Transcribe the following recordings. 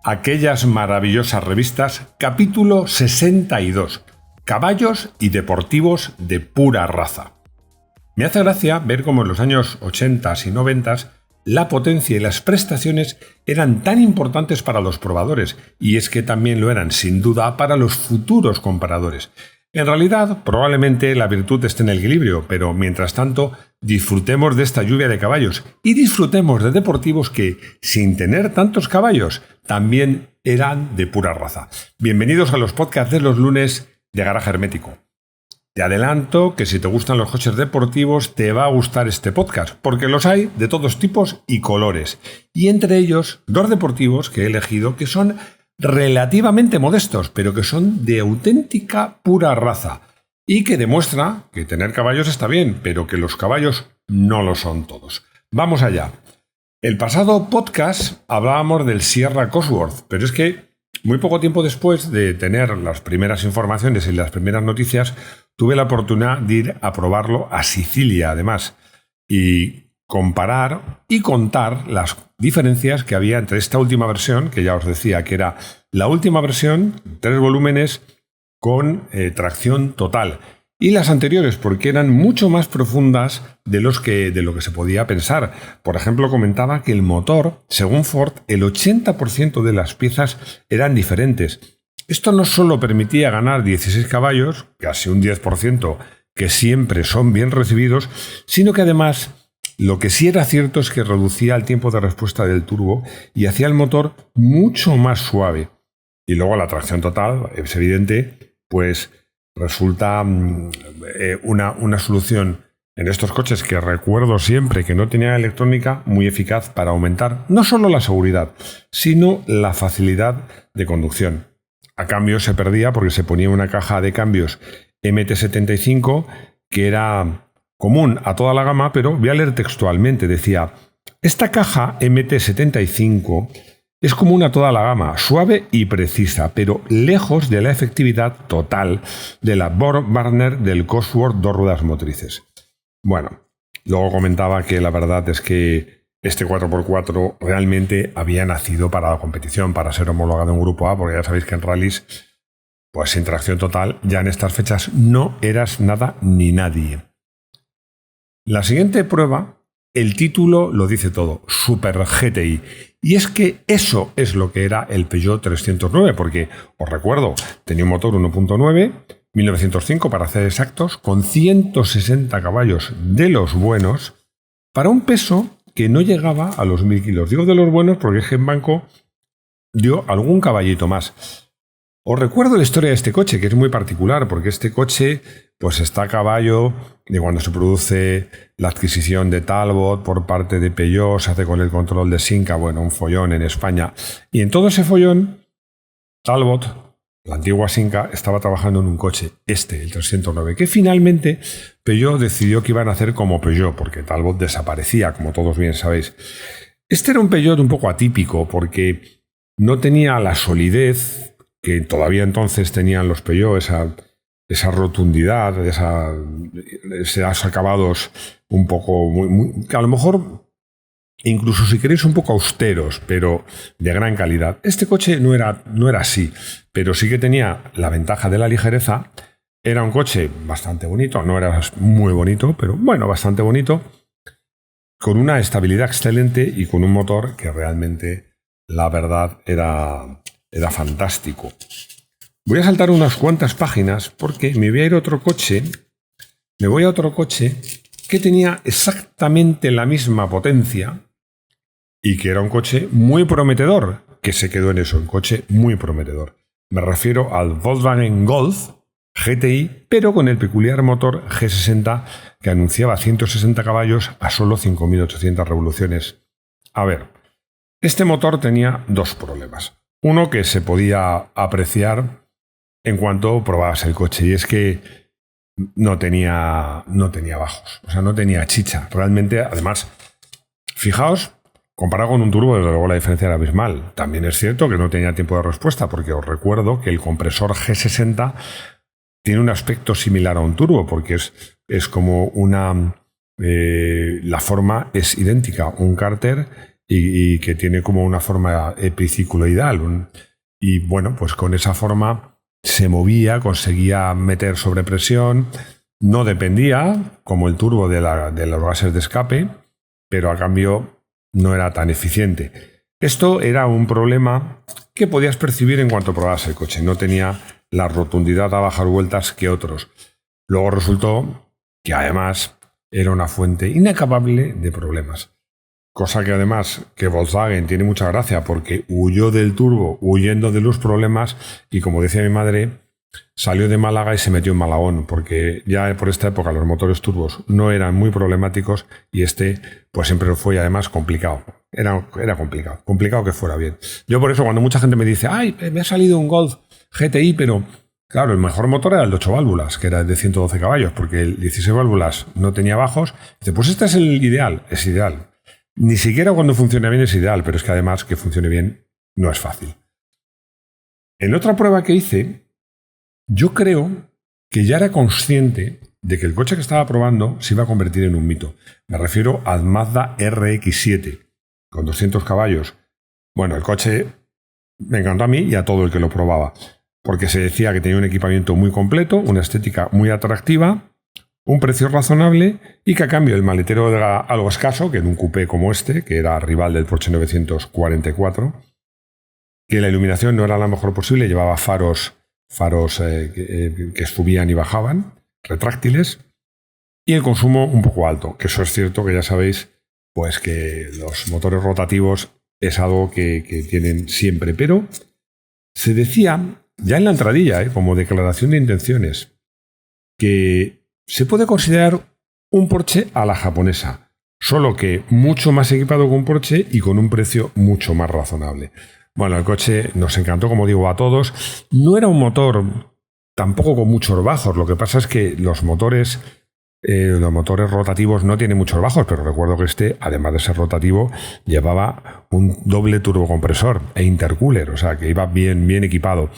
Aquellas maravillosas revistas, capítulo 62, caballos y deportivos de pura raza. Me hace gracia ver cómo en los años 80 y 90 la potencia y las prestaciones eran tan importantes para los probadores, y es que también lo eran, sin duda, para los futuros compradores. En realidad, probablemente la virtud esté en el equilibrio, pero mientras tanto, disfrutemos de esta lluvia de caballos y disfrutemos de deportivos que, sin tener tantos caballos, también eran de pura raza. Bienvenidos a los podcasts de los lunes de Garaje Hermético. Te adelanto que si te gustan los coches deportivos te va a gustar este podcast, porque los hay de todos tipos y colores, y entre ellos dos deportivos que he elegido que son relativamente modestos, pero que son de auténtica pura raza, y que demuestra que tener caballos está bien, pero que los caballos no lo son todos. Vamos allá. El pasado podcast hablábamos del Sierra Cosworth, pero es que muy poco tiempo después de tener las primeras informaciones y las primeras noticias, tuve la oportunidad de ir a probarlo a Sicilia, además, y comparar y contar las diferencias que había entre esta última versión, que ya os decía que era la última versión, 3 volúmenes con tracción total, y las anteriores, porque eran mucho más profundas de lo que se podía pensar. Por ejemplo, comentaba que el motor, según Ford, el 80% de las piezas eran diferentes. Esto no solo permitía ganar 16 caballos, casi un 10%, que siempre son bien recibidos, sino que además lo que sí era cierto es que reducía el tiempo de respuesta del turbo y hacía el motor mucho más suave. Y luego la tracción total, es evidente, pues resulta una solución en estos coches que recuerdo siempre que no tenía electrónica muy eficaz para aumentar no solo la seguridad, sino la facilidad de conducción. A cambio se perdía porque se ponía una caja de cambios MT75 que era común a toda la gama, pero voy a leer textualmente, decía: esta caja MT75 es común a toda la gama, suave y precisa, pero lejos de la efectividad total de la Borg-Warner del Cosworth 2 ruedas motrices. Bueno, luego comentaba que la verdad es que este 4x4 realmente había nacido para la competición, para ser homologado en Grupo A, porque ya sabéis que en rallies, pues sin tracción total, ya en estas fechas no eras nada ni nadie. La siguiente prueba, el título lo dice todo, Super GTI. Y es que eso es lo que era el Peugeot 309, porque, os recuerdo, tenía un motor 1.9, 1905 para ser exactos, con 160 caballos de los buenos, para un peso que no llegaba a los 1000 kilos. Digo de los buenos porque es que en Banco dio algún caballito más. Os recuerdo la historia de este coche, que es muy particular, porque este coche pues está a caballo de cuando se produce la adquisición de Talbot por parte de Peugeot, se hace con el control de Simca, bueno, un follón en España. Y en todo ese follón, Talbot, la antigua Simca, estaba trabajando en un coche, el 309, que finalmente Peugeot decidió que iban a hacer como Peugeot, porque Talbot desaparecía, como todos bien sabéis. Este era un Peugeot un poco atípico, porque no tenía la solidez que todavía entonces tenían los Peugeot, esa rotundidad, esos acabados un poco, que a lo mejor, incluso si queréis, un poco austeros, pero de gran calidad. Este coche no era así, pero sí que tenía la ventaja de la ligereza. Era un coche bastante bonito, no era muy bonito, pero bueno, bastante bonito, con una estabilidad excelente y con un motor que realmente, la verdad, era fantástico. Voy a saltar unas cuantas páginas porque me voy a ir a otro coche. Me voy a otro coche que tenía exactamente la misma potencia y que era un coche muy prometedor, que se quedó en eso, un coche muy prometedor. Me refiero al Volkswagen Golf GTI, pero con el peculiar motor G60 que anunciaba 160 caballos a solo 5.800 revoluciones. A ver, este motor tenía dos problemas. Uno que se podía apreciar en cuanto probabas el coche, y es que no tenía bajos, o sea, no tenía chicha. Realmente, además, fijaos, comparado con un turbo, desde luego la diferencia era abismal. También es cierto que no tenía tiempo de respuesta, porque os recuerdo que el compresor G60 tiene un aspecto similar a un turbo, porque es como la forma es idéntica, un cárter y que tiene como una forma epicicloidal. Y bueno, pues con esa forma se movía, conseguía meter sobrepresión, no dependía, como el turbo, de los gases de escape, pero a cambio no era tan eficiente. Esto era un problema que podías percibir en cuanto probabas el coche. No tenía la rotundidad a bajar vueltas que otros. Luego resultó que además era una fuente inacabable de problemas. Cosa que además que Volkswagen tiene mucha gracia porque huyó del turbo huyendo de los problemas y, como decía mi madre, salió de Málaga y se metió en Malagón, porque ya por esta época los motores turbos no eran muy problemáticos y pues siempre fue además complicado. Era complicado. Complicado que fuera bien. Yo por eso cuando mucha gente me dice, ¡ay, me ha salido un Golf GTI, pero... Claro, el mejor motor era el de 8 válvulas, que era el de 112 caballos, porque el 16 válvulas no tenía bajos. Dice, pues este es el ideal. Es ideal. Ni siquiera cuando funciona bien es ideal, pero es que además que funcione bien no es fácil. En otra prueba que hice, yo creo que ya era consciente de que el coche que estaba probando se iba a convertir en un mito. Me refiero al Mazda RX-7, con 200 caballos. Bueno, el coche me encantó a mí y a todo el que lo probaba, porque se decía que tenía un equipamiento muy completo, una estética muy atractiva, un precio razonable y que a cambio el maletero era algo escaso, que en un coupé como este, que era rival del Porsche 944, que la iluminación no era la mejor posible, llevaba faros que subían y bajaban, retráctiles, y el consumo un poco alto, que eso es cierto, que ya sabéis pues que los motores rotativos es algo que tienen siempre, pero se decía ya en la entradilla, como declaración de intenciones, que se puede considerar un Porsche a la japonesa, solo que mucho más equipado que un Porsche y con un precio mucho más razonable. Bueno, el coche nos encantó, como digo, a todos. No era un motor tampoco con muchos bajos, lo que pasa es que los motores rotativos no tienen muchos bajos, pero recuerdo que además de ser rotativo, llevaba un doble turbocompresor e intercooler, o sea que iba bien equipado.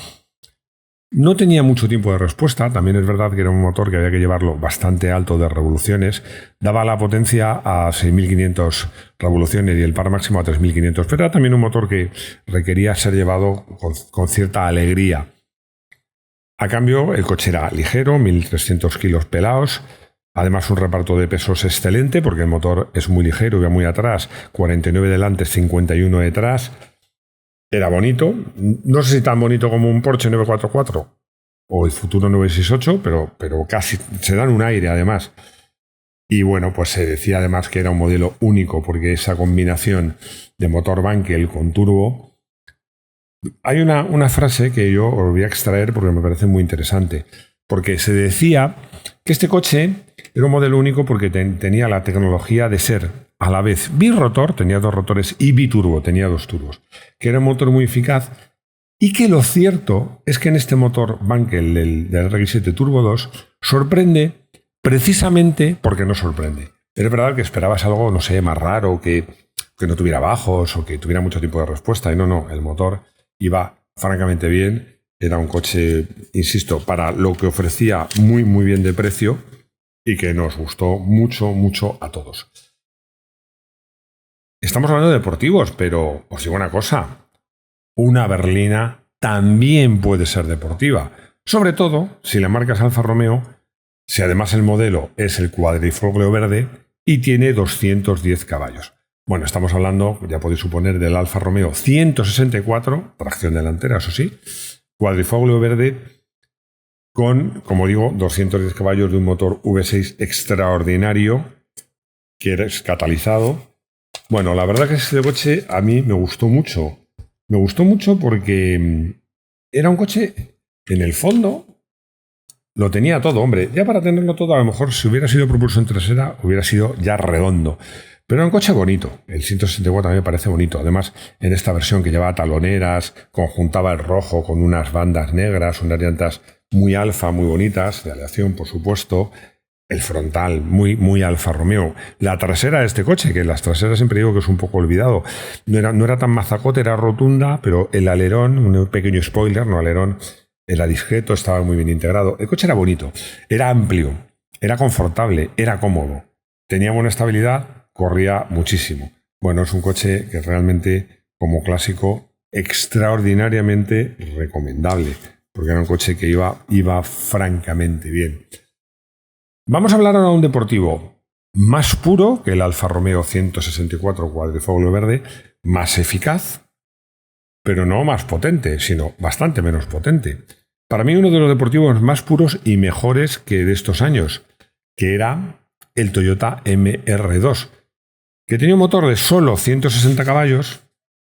No tenía mucho tiempo de respuesta, también es verdad que era un motor que había que llevarlo bastante alto de revoluciones, daba la potencia a 6.500 revoluciones y el par máximo a 3.500, pero era también un motor que requería ser llevado con cierta alegría. A cambio, el coche era ligero, 1.300 kilos pelados, además un reparto de pesos excelente porque el motor es muy ligero, iba muy atrás, 49 delante, 51 detrás. Era bonito, no sé si tan bonito como un Porsche 944 o el futuro 968, pero casi se dan un aire además. Y bueno, pues se decía además que era un modelo único porque esa combinación de motor Wankel con turbo. Hay una frase que yo os voy a extraer porque me parece muy interesante, porque se decía que este coche era un modelo único porque tenía la tecnología de ser a la vez birrotor, tenía 2 rotores, y biturbo, tenía 2 turbos, que era un motor muy eficaz y que lo cierto es que en este motor Wankel del RX-7 Turbo 2 sorprende precisamente porque no sorprende. Pero es verdad que esperabas algo, no sé, más raro, que no tuviera bajos o que tuviera mucho tiempo de respuesta, y no, el motor iba francamente bien, era un coche, insisto, para lo que ofrecía muy bien de precio y que nos gustó mucho a todos. Estamos hablando de deportivos, pero os digo una cosa, una berlina también puede ser deportiva, sobre todo si la marca es Alfa Romeo, si además el modelo es el cuadrifoglio verde y tiene 210 caballos. Bueno, estamos hablando, ya podéis suponer, del Alfa Romeo 164, tracción delantera, eso sí, cuadrifoglio verde con, como digo, 210 caballos de un motor V6 extraordinario que es catalizado. Bueno, la verdad que este coche a mí me gustó mucho. Me gustó mucho porque era un coche, en el fondo, lo tenía todo, hombre. Ya para tenerlo todo, a lo mejor si hubiera sido propulsión trasera, hubiera sido ya redondo. Pero era un coche bonito. El 164 también me parece bonito. Además, en esta versión que llevaba taloneras, conjuntaba el rojo con unas bandas negras, unas llantas muy Alfa, muy bonitas, de aleación, por supuesto. El frontal, muy Alfa Romeo. La trasera de este coche, que las traseras siempre digo que es un poco olvidado. No era tan mazacote, era rotunda, pero el alerón, un pequeño spoiler, no alerón, era discreto, estaba muy bien integrado. El coche era bonito, era amplio, era confortable, era cómodo. Tenía buena estabilidad, corría muchísimo. Bueno, es un coche que realmente, como clásico, extraordinariamente recomendable, porque era un coche que iba francamente bien. Vamos a hablar ahora de un deportivo más puro que el Alfa Romeo 164 cuadrifoglio verde, más eficaz, pero no más potente, sino bastante menos potente. Para mí uno de los deportivos más puros y mejores que de estos años, que era el Toyota MR2, que tenía un motor de solo 160 caballos,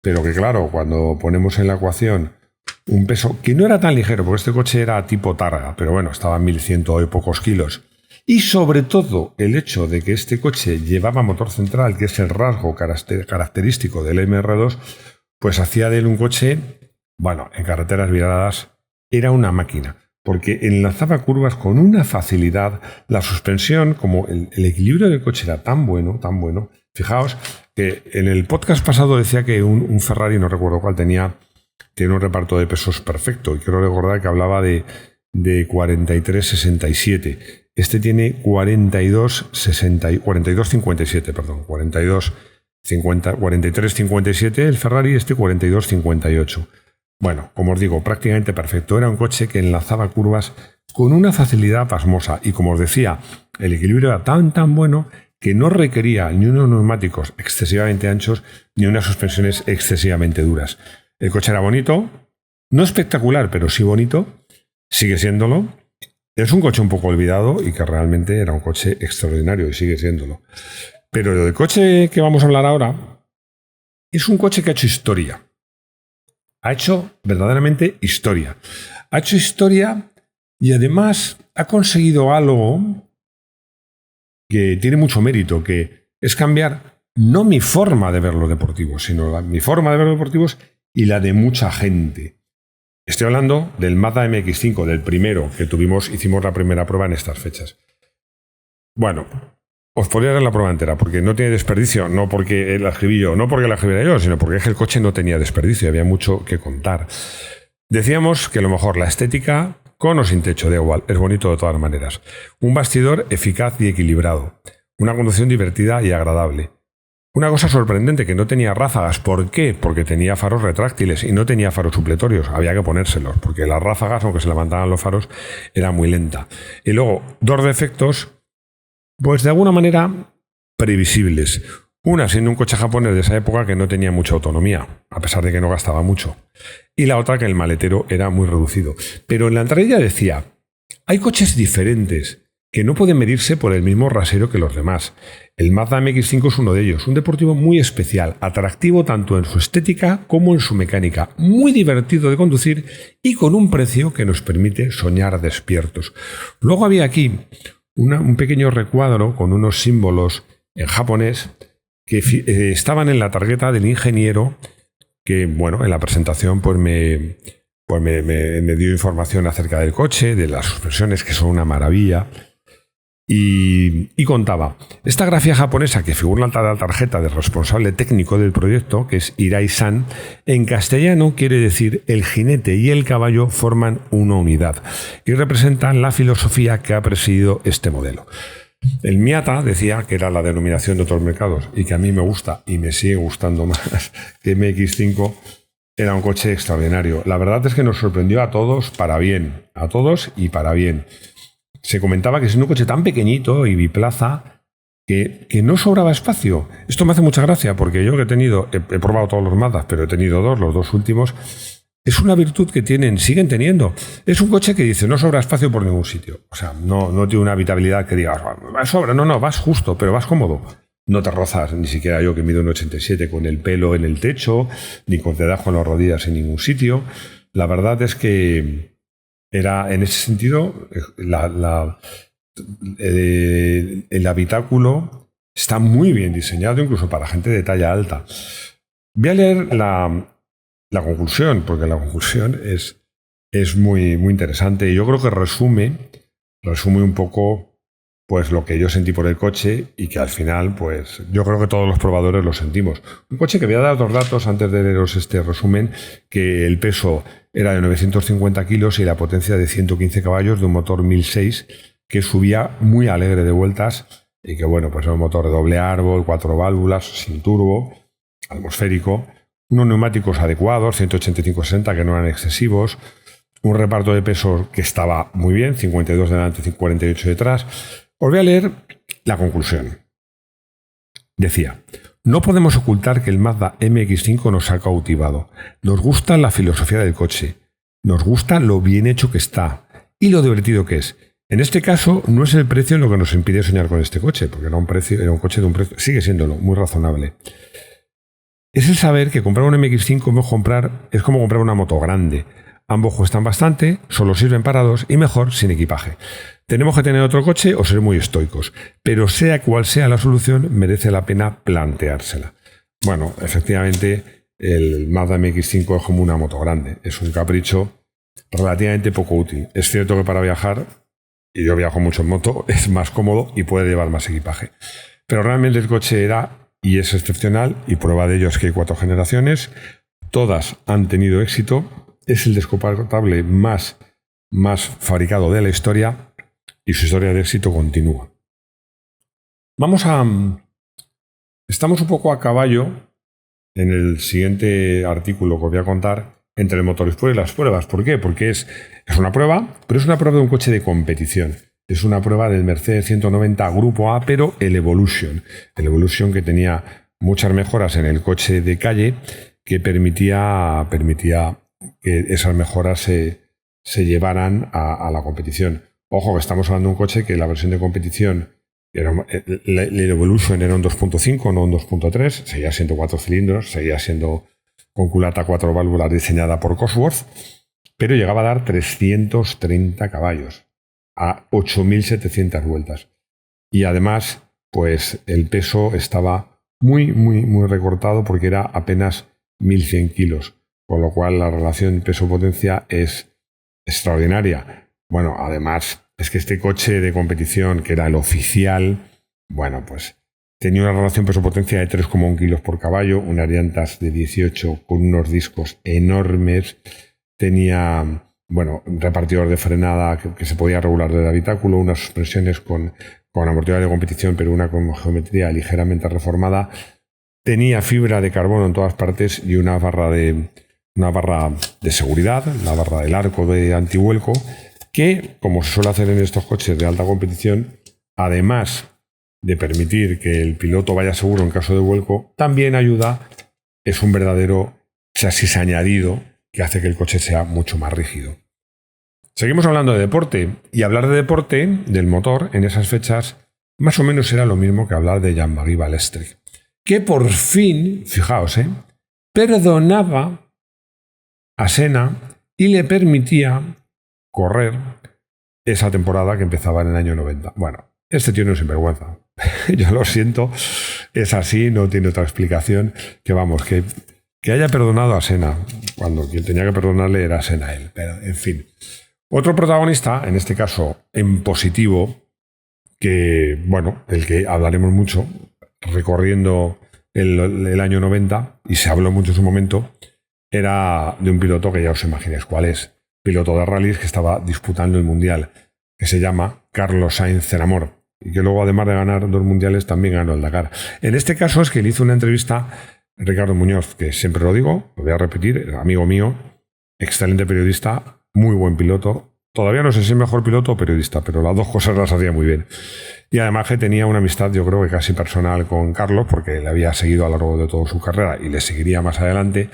pero que claro, cuando ponemos en la ecuación un peso que no era tan ligero, porque este coche era tipo Targa, pero bueno, estaba en 1100 y pocos kilos, y sobre todo el hecho de que este coche llevaba motor central, que es el rasgo característico del MR2, pues hacía de él un coche, bueno, en carreteras viradas era una máquina, porque enlazaba curvas con una facilidad, la suspensión, como el equilibrio del coche era tan bueno, fijaos que en el podcast pasado decía que un Ferrari, no recuerdo cuál, tiene un reparto de pesos perfecto, y quiero recordar que hablaba de 43-67. Este tiene 43-57, el Ferrari, este 42-58. Bueno, como os digo, prácticamente perfecto. Era un coche que enlazaba curvas con una facilidad pasmosa y, como os decía, el equilibrio era tan bueno que no requería ni unos neumáticos excesivamente anchos ni unas suspensiones excesivamente duras. El coche era bonito, no espectacular, pero sí bonito, sigue siéndolo. Es un coche un poco olvidado y que realmente era un coche extraordinario y sigue siéndolo. Pero el coche que vamos a hablar ahora es un coche que ha hecho historia. Ha hecho verdaderamente historia. Ha hecho historia y además ha conseguido algo que tiene mucho mérito, que es cambiar no mi forma de ver los deportivos, sino mi forma de ver los deportivos y la de mucha gente. Estoy hablando del Mazda MX-5, del primero que hicimos la primera prueba en estas fechas. Bueno, os podría dar la prueba entera, porque no tiene desperdicio, no porque la escribí yo, no porque la escribiera yo, sino porque es que el coche no tenía desperdicio, había mucho que contar. Decíamos que a lo mejor la estética, con o sin techo, da igual, es bonito de todas maneras. Un bastidor eficaz y equilibrado, una conducción divertida y agradable. Una cosa sorprendente, que no tenía ráfagas. ¿Por qué? Porque tenía faros retráctiles y no tenía faros supletorios. Había que ponérselos, porque las ráfagas, aunque se levantaban los faros, era muy lenta. Y luego, dos defectos, pues de alguna manera previsibles. Una, siendo un coche japonés de esa época que no tenía mucha autonomía, a pesar de que no gastaba mucho. Y la otra, que el maletero era muy reducido. Pero en la entrada decía, hay coches diferentes que no pueden medirse por el mismo rasero que los demás. El Mazda MX-5 es uno de ellos, un deportivo muy especial, atractivo tanto en su estética como en su mecánica, muy divertido de conducir y con un precio que nos permite soñar despiertos. Luego había aquí un pequeño recuadro con unos símbolos en japonés que estaban en la tarjeta del ingeniero que, bueno, en la presentación pues me dio información acerca del coche, de las suspensiones, que son una maravilla. Y contaba, esta grafía japonesa que figura en la tarjeta del responsable técnico del proyecto, que es Hirai-san, en castellano quiere decir el jinete y el caballo forman una unidad y representan la filosofía que ha presidido este modelo. El Miata decía que era la denominación de otros mercados y que a mí me gusta y me sigue gustando más que MX-5, era un coche extraordinario. La verdad es que nos sorprendió a todos para bien, a todos y para bien. Se comentaba que es un coche tan pequeñito y biplaza que no sobraba espacio. Esto me hace mucha gracia porque yo que he probado todos los Mazdas, pero he tenido los dos últimos. Es una virtud que siguen teniendo. Es un coche que dice, no sobra espacio por ningún sitio. O sea, no tiene una habitabilidad que digas, sobra. No, vas justo, pero vas cómodo. No te rozas, ni siquiera yo que mido 1,87 con el pelo en el techo, ni con debajo en las rodillas en ningún sitio. La verdad es que era, en ese sentido, el habitáculo está muy bien diseñado, incluso para gente de talla alta. Voy a leer la conclusión, porque la conclusión es muy, muy interesante y yo creo que resume un poco pues lo que yo sentí por el coche y que al final pues yo creo que todos los probadores lo sentimos. Un coche que voy a dar dos datos antes de leeros este resumen, que el peso era de 950 kilos y la potencia de 115 caballos de un motor 1006 que subía muy alegre de vueltas y que bueno, pues era un motor de doble árbol, 4 válvulas, sin turbo. atmosférico, unos neumáticos adecuados, 185/60 que no eran excesivos, un reparto de peso que estaba muy bien, 52 delante, 48 detrás. Os voy a leer la conclusión. Decía: no podemos ocultar que el Mazda MX-5 nos ha cautivado. Nos gusta la filosofía del coche, nos gusta lo bien hecho que está y lo divertido que es. En este caso, no es el precio lo que nos impide soñar con este coche, porque era un coche de un precio, sigue siéndolo, muy razonable. Es el saber que comprar un MX-5 es como comprar una moto grande. Ambos cuestan bastante, solo sirven para dos y mejor sin equipaje. Tenemos que tener otro coche o ser muy estoicos, pero sea cual sea la solución, merece la pena planteársela. Bueno, efectivamente, el Mazda MX-5 es como una moto grande, es un capricho relativamente poco útil. Es cierto que para viajar, y yo viajo mucho en moto, es más cómodo y puede llevar más equipaje. Pero realmente el coche era y es excepcional, y prueba de ello es que hay 4 generaciones, todas han tenido éxito, es el descapotable más fabricado de la historia y su historia de éxito continúa. Estamos un poco a caballo en el siguiente artículo que os voy a contar entre el motor y las pruebas. ¿Por qué? Porque es una prueba, pero es una prueba de un coche de competición. Es una prueba del Mercedes 190 Grupo A, pero el Evolution. El Evolution que tenía muchas mejoras en el coche de calle que permitía que esas mejoras se llevaran a la competición. Ojo, que estamos hablando de un coche que la versión de competición, el Evolution era un 2.5, no un 2.3, seguía siendo 4 cilindros, seguía siendo con culata 4 válvulas diseñada por Cosworth, pero llegaba a dar 330 caballos a 8.700 vueltas. Y además, pues el peso estaba muy recortado porque era apenas 1.100 kilos, con lo cual la relación peso-potencia es extraordinaria. Bueno, además es que este coche de competición, que era el oficial, bueno, pues tenía una relación peso-potencia de 3,1 kilos por caballo, unas llantas de 18 con unos discos enormes, tenía repartidor de frenada que se podía regular del habitáculo, unas suspensiones con amortiguador de competición, pero una con geometría ligeramente reformada. Tenía fibra de carbono en todas partes y una barra de seguridad, la barra del arco de antivuelco, que, como se suele hacer en estos coches de alta competición, además de permitir que el piloto vaya seguro en caso de vuelco, también ayuda, es un verdadero chasis añadido que hace que el coche sea mucho más rígido. Seguimos hablando de deporte, y hablar de deporte, del motor, en esas fechas, más o menos era lo mismo que hablar de Jean-Marie Balestre, que por fin, fijaos, perdonaba a Senna y le permitía correr esa temporada que empezaba en el año 90. Bueno, este tío no es sinvergüenza. Yo lo siento, es así, no tiene otra explicación que haya perdonado a Senna, cuando quien tenía que perdonarle era Senna él. Pero, en fin. Otro protagonista, en este caso en positivo, del que hablaremos mucho, recorriendo el año 90, y se habló mucho en su momento, era de un piloto que ya os imagináis cuál es. Piloto de rallies que estaba disputando el Mundial, que se llama Carlos Sainz Ceramor, y que luego, además de ganar 2 mundiales, también ganó el Dakar. En este caso es que le hizo una entrevista Ricardo Muñoz, que siempre lo digo, lo voy a repetir, amigo mío, excelente periodista, muy buen piloto. Todavía no sé si es mejor piloto o periodista, pero las dos cosas las hacía muy bien. Y además que tenía una amistad, yo creo que casi personal con Carlos, porque le había seguido a lo largo de toda su carrera y le seguiría más adelante.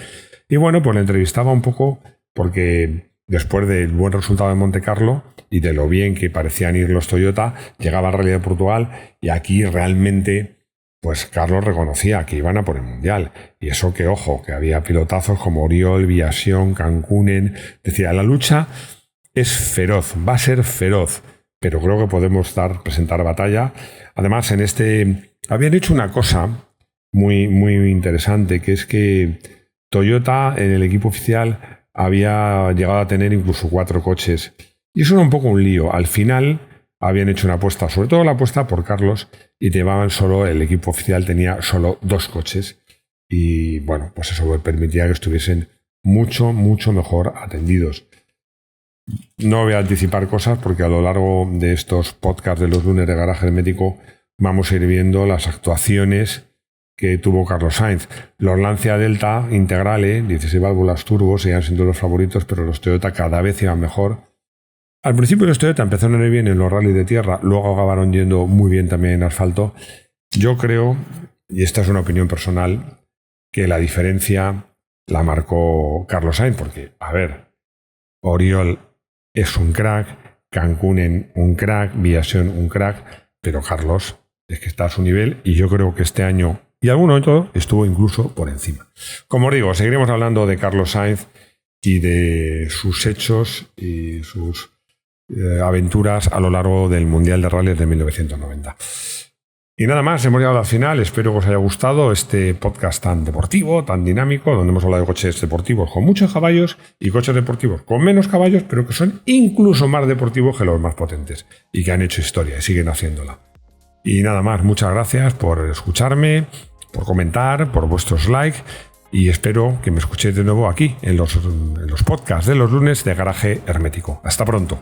Y bueno, pues le entrevistaba un poco porque después del buen resultado de Monte Carlo y de lo bien que parecían ir los Toyota, llegaba al Rally de Portugal y aquí realmente, pues Carlos reconocía que iban a por el Mundial. Y eso que, ojo, que había pilotazos como Oriol, Villasion, Cancunen. Decía, la lucha es feroz, va a ser feroz, pero creo que podemos presentar batalla. Además, habían hecho una cosa muy interesante, que es que Toyota en el equipo oficial había llegado a tener incluso 4 coches. Y eso era un poco un lío. Al final habían hecho una apuesta, sobre todo la apuesta por Carlos, y el equipo oficial tenía solo 2 coches. Y bueno, pues eso permitía que estuviesen mucho mejor atendidos. No voy a anticipar cosas porque a lo largo de estos podcasts de los lunes de Garaje Hermético vamos a ir viendo las actuaciones que tuvo Carlos Sainz. Los Lancia Delta Integrale, 16 válvulas turbo, seguían siendo los favoritos, pero los Toyota cada vez iban mejor. Al principio los Toyota empezaron a ir bien en los rallies de tierra, luego acabaron yendo muy bien también en asfalto. Yo creo, y esta es una opinión personal, que la diferencia la marcó Carlos Sainz, porque, a ver, Oriol es un crack, Cancún un crack, Villaseñor un crack, pero Carlos es que está a su nivel y yo creo que este año y algún otro estuvo incluso por encima. Como os digo, seguiremos hablando de Carlos Sainz y de sus hechos y sus aventuras a lo largo del Mundial de Rallys de 1990. Y nada más, hemos llegado al final. Espero que os haya gustado este podcast tan deportivo, tan dinámico, donde hemos hablado de coches deportivos con muchos caballos y coches deportivos con menos caballos, pero que son incluso más deportivos que los más potentes y que han hecho historia y siguen haciéndola. Y nada más, muchas gracias por escucharme, por comentar, por vuestros likes y espero que me escuchéis de nuevo aquí en los podcasts de los lunes de Garaje Hermético. Hasta pronto.